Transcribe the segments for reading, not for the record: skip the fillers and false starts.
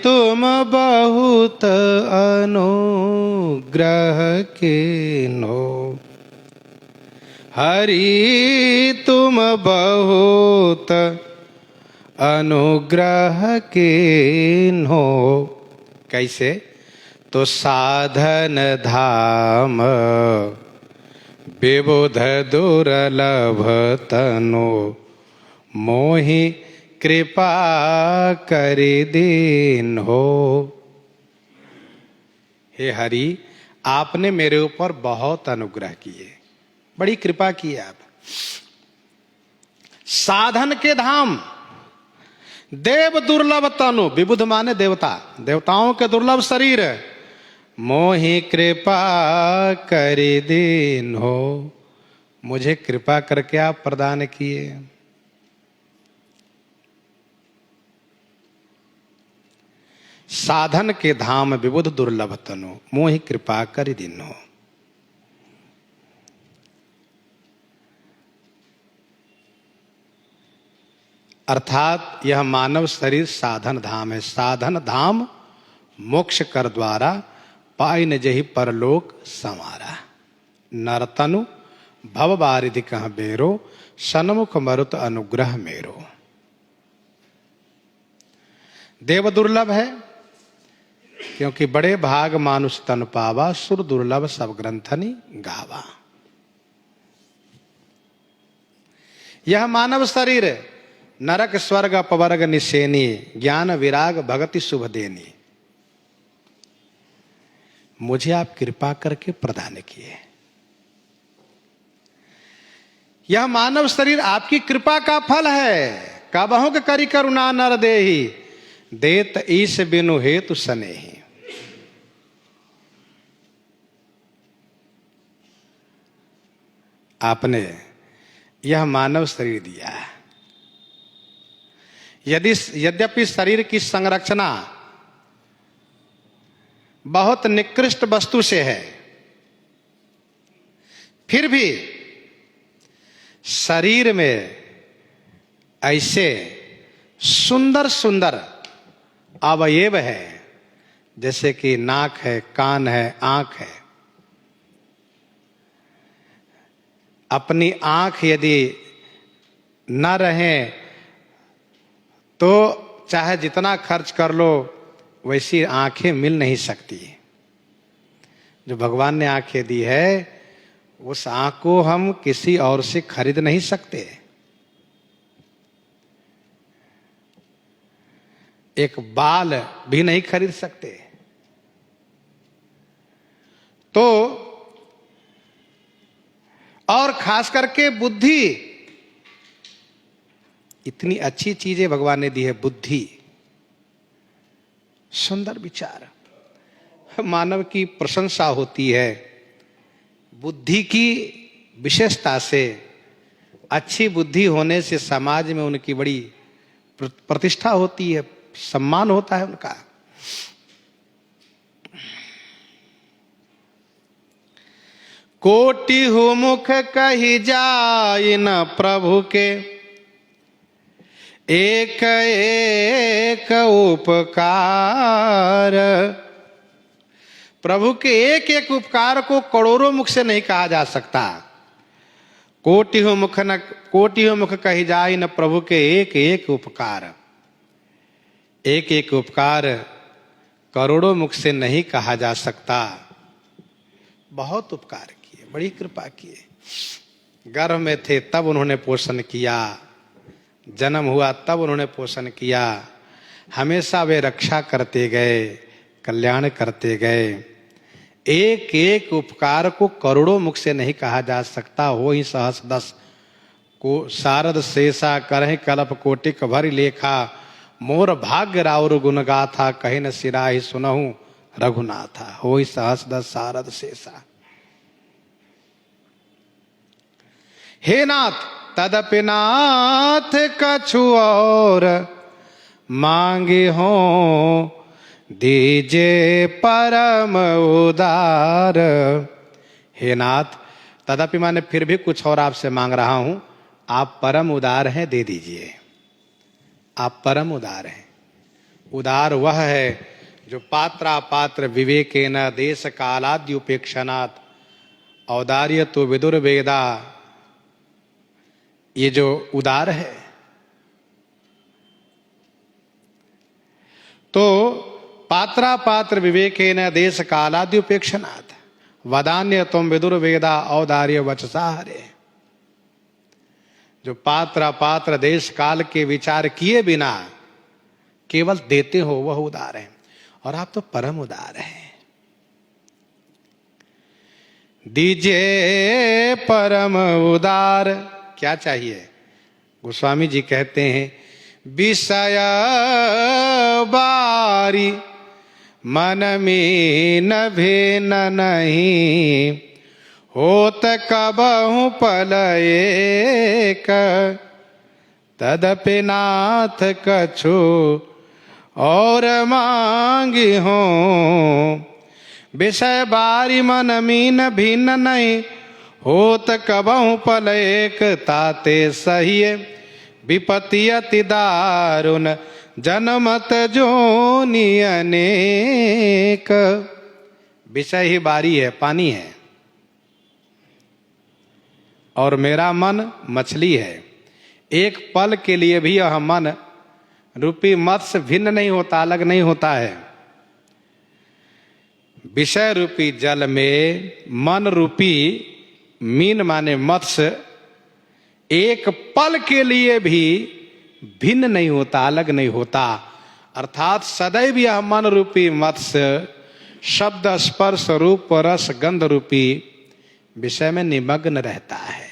तुम बहुत अनुग्रह कीन्हो, हरि तुम बहुत अनुग्रह कीन्हो। कैसे? तो साधन धाम विबुध दुर्लभ तनु, मोहि कृपा करि दीन्हो। हे हरि, आपने मेरे ऊपर बहुत अनुग्रह किए, बड़ी कृपा की है। आप साधन के धाम, देव दुर्लभ तनु, विबुध माने देवता, देवताओं के दुर्लभ शरीर, मोहि कृपा करि दीन्हो, मुझे कृपा करके आप प्रदान किए। साधन के धाम विबुध दुर्लभ तनु, मोहि कृपा करि दीन्हो। अर्थात यह मानव शरीर साधन धाम है। साधन धाम मोक्ष कर द्वारा, पाई न जहि परलोक संवारा। नरतनु भव बारिधि कह बेरो, सन्मुख मरुत अनुग्रह मेरो। देव दुर्लभ है क्योंकि बड़े भाग मानुष तन पावा, सुर दुर्लभ सब ग्रंथनि गावा। यह मानव शरीर नरक स्वर्ग अपवर्ग निसेनी, ज्ञान विराग भगति शुभ देनी, मुझे आप कृपा करके प्रदान किए। यह मानव शरीर आपकी कृपा का फल है। कबहुँ के करी करुणा नर देहि, देत ईश बिनु हेतु सनेहि। आपने यह मानव शरीर दिया है। यद्यपि शरीर की संरचना बहुत निकृष्ट वस्तु से है, फिर भी शरीर में ऐसे सुंदर सुंदर अवयव है, जैसे कि नाक है, कान है, आंख है। अपनी आंख यदि न रहे तो चाहे जितना खर्च कर लो वैसी आंखें मिल नहीं सकती। जो भगवान ने आंखें दी है, उस आंख को हम किसी और से खरीद नहीं सकते। एक बाल भी नहीं खरीद सकते। तो और खास करके बुद्धि, इतनी अच्छी चीजें भगवान ने दी है। बुद्धि, सुंदर विचार, मानव की प्रशंसा होती है बुद्धि की विशेषता से। अच्छी बुद्धि होने से समाज में उनकी बड़ी प्रतिष्ठा होती है, सम्मान होता है उनका। कोटि हो मुख कही जाय न प्रभु के, एक एक उपकार। प्रभु के एक एक उपकार को करोड़ों मुख से नहीं कहा जा सकता। कोटि हो मुख कही जाय न प्रभु के एक एक उपकार। एक एक उपकार करोड़ों मुख से नहीं कहा जा सकता। बहुत उपकार किए, बड़ी कृपा किए। गर्भ में थे तब उन्होंने पोषण किया, जन्म हुआ तब उन्होंने पोषण किया। हमेशा वे रक्षा करते गए, कल्याण करते गए। एक एक उपकार को करोड़ों मुख से नहीं कहा जा सकता। हो ही सहस दस को शारद शेषा, करहि कल्प कोटिक भरि लेखा। मोर भाग्य राउर गुण गाथा, कहि न सिराहि सुनहु रघुनाथा। हो ही सहस दस शारद शेषा। हे नाथ तदपि नाथ कछु और मांगे हो, दीजे परम उदार। हे नाथ, तदपि माने फिर भी कुछ और आपसे मांग रहा हूं। आप परम उदार हैं, दे दीजिए। आप परम उदार हैं। उदार वह है जो पात्रापात्र विवेकेन देश कालाद्युपेक्षणात् औदार्य तो विदुर्वेदा, ये जो उदार है। तो पात्रापात्र विवेकेन देश कालाद्युपेक्षणात् वदान्य तुम विदुर्वेदा औदार्य वचसा हरे। जो पात्रापात्र देश काल के विचार किए बिना केवल देते हो वह उदार है, और आप तो परम उदार हैं। दीजिए परम उदार, क्या चाहिए? गोस्वामी जी कहते हैं विषय बारी मन में न भेन नहीं, होत कबहु पल एक तदपि नाथ कछु और मांगी हो। विषय बारी मन मीन भिन्न नहीं, होत कबहु पल एक ताते सही विपत्ति अति दारुण जनमत जोनि अनेक। विषय ही बारी है, पानी है, और मेरा मन मछली है। एक पल के लिए भी यह मन रूपी मत्स्य भिन्न नहीं होता, अलग नहीं होता है। विषय रूपी जल में मन रूपी मीन माने मत्स्य एक पल के लिए भी भिन्न नहीं होता, अलग नहीं होता। अर्थात सदैव यह मन रूपी मत्स्य शब्द स्पर्श रूप रस गंध रूपी विषय में निमग्न रहता है।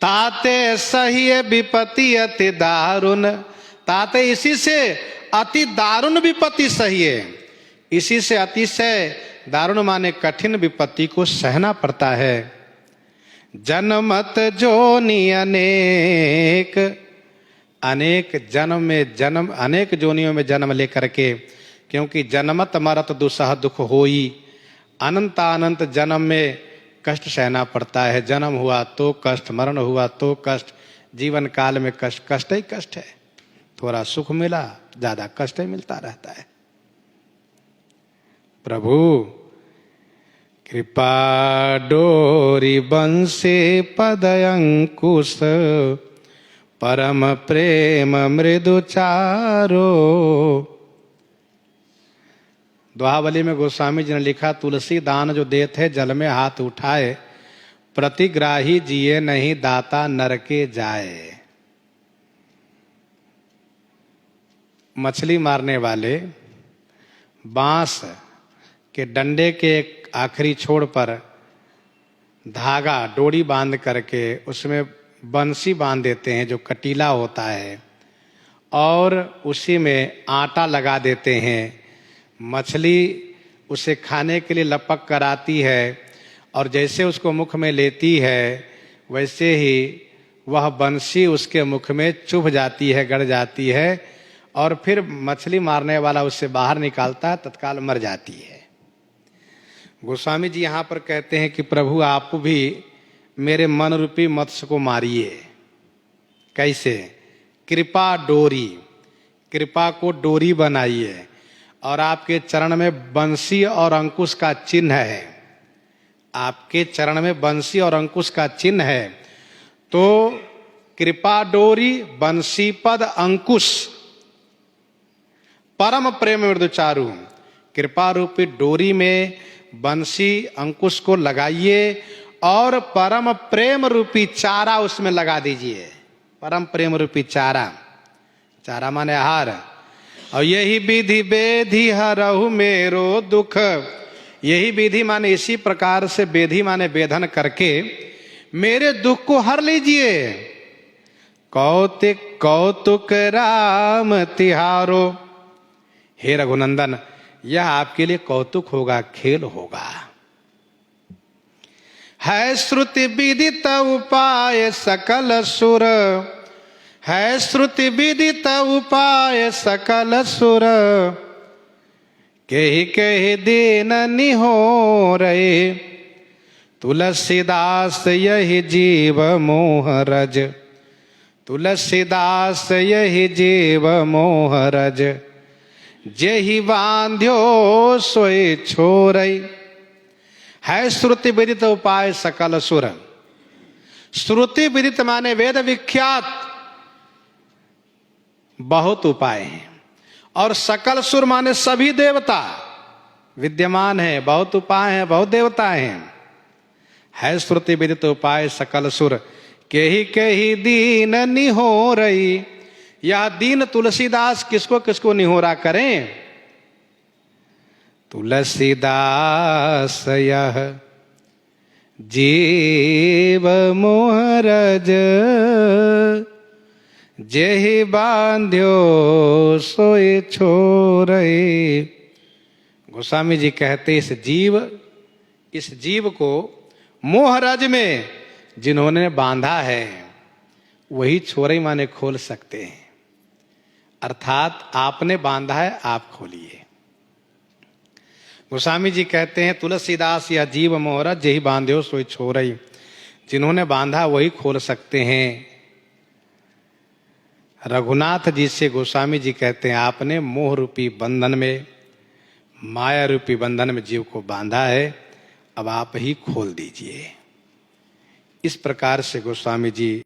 ताते सही विपत्ति अति दारुण, ताते इसी से अति दारुण विपत्ति सही है। इसी से अतिशय दारुण माने कठिन विपत्ति को सहना पड़ता है। जन्मत जोनि अनेक, अनेक जन्म में जन्म, अनेक जोनियों में जन्म लेकर के, क्योंकि जन्मत मरत दुसह दुख होई, अनंत अनंत जन्म में कष्ट सहना पड़ता है। जन्म हुआ तो कष्ट, मरण हुआ तो कष्ट, जीवन काल में कष्ट, कष्ट ही कष्ट है। थोड़ा सुख मिला ज्यादा कष्ट ही मिलता रहता है। प्रभु कृपा डोरी बंसे पद अंकुश, परम प्रेम मृदु चारो। दोहावली में गोस्वामी जी ने लिखा, तुलसी दान जो देते है जल में हाथ उठाए, प्रतिग्राही जिए नहीं दाता नरके जाए। मछली मारने वाले बांस के डंडे के एक आखिरी छोर पर धागा डोरी बांध करके उसमें बंसी बांध देते हैं जो कटीला होता है, और उसी में आटा लगा देते हैं। मछली उसे खाने के लिए लपक कर आती है, और जैसे उसको मुख में लेती है वैसे ही वह बंसी उसके मुख में चुभ जाती है, गड़ जाती है, और फिर मछली मारने वाला उससे बाहर निकालता है, तत्काल मर जाती है। गोस्वामी जी यहाँ पर कहते हैं कि प्रभु आप भी मेरे मन रूपी मत्स्य को मारिए। कैसे? कृपा डोरी, कृपा को डोरी बनाइए, और आपके चरण में बंसी और अंकुश का चिन्ह है। आपके चरण में बंसी और अंकुश का चिन्ह है, तो कृपा डोरी, बंसी पद, अंकुश, परम प्रेम मृदु चारु। कृपा रूपी डोरी में बंसी अंकुश को लगाइए और परम प्रेम रूपी चारा उसमें लगा दीजिए। परम प्रेम रूपी चारा, चारा माने आहार। और यही विधि बेधि हरहु मेरो दुख, यही विधि माने इसी प्रकार से, बेधि माने वेधन करके मेरे दुख को हर लीजिए। कौतिक कौतुक राम तिहारो, हे रघुनंदन यह आपके लिए कौतुक होगा, खेल होगा। है श्रुति विदित उपाय सकल सुर, है श्रुति विदित उपाय सकल सुर, कही कही दीन निहोरे, तुलसीदास यही जीव मोह रज, तुलसीदास यही जीव मोहरज, जेहि बांध्यो सोई छोरई। है श्रुति विदित उपाय सकल सुर। श्रुति विदित माने वेद विख्यात बहुत उपाय हैं, और सकल सुर माने सभी देवता विद्यमान है, बहुत उपाय हैं, बहुत देवता हैं। है श्रुति विदित उपाय सकल सुर, केहि केहि दीन निहोरई। यह दीन तुलसीदास किसको किसको निहोरा करें? तुलसीदास यह जीव मोहरज, जेहि बांध्यो सोई छोरई। गोस्वामी जी कहते इस जीव को मोहरज में जिन्होंने बांधा है वही छोरई माने खोल सकते हैं। अर्थात आपने बांधा है, आप खोलिए। गोस्वामी जी कहते हैं तुलसीदास या जीव मोहरज, जेहि बांध्यो सोई छोरई। जिन्होंने बांधा वही खोल सकते हैं। रघुनाथ जी से गोस्वामी जी कहते हैं आपने मोह रूपी बंधन में, माया रूपी बंधन में जीव को बांधा है, अब आप ही खोल दीजिए। इस प्रकार से गोस्वामी जी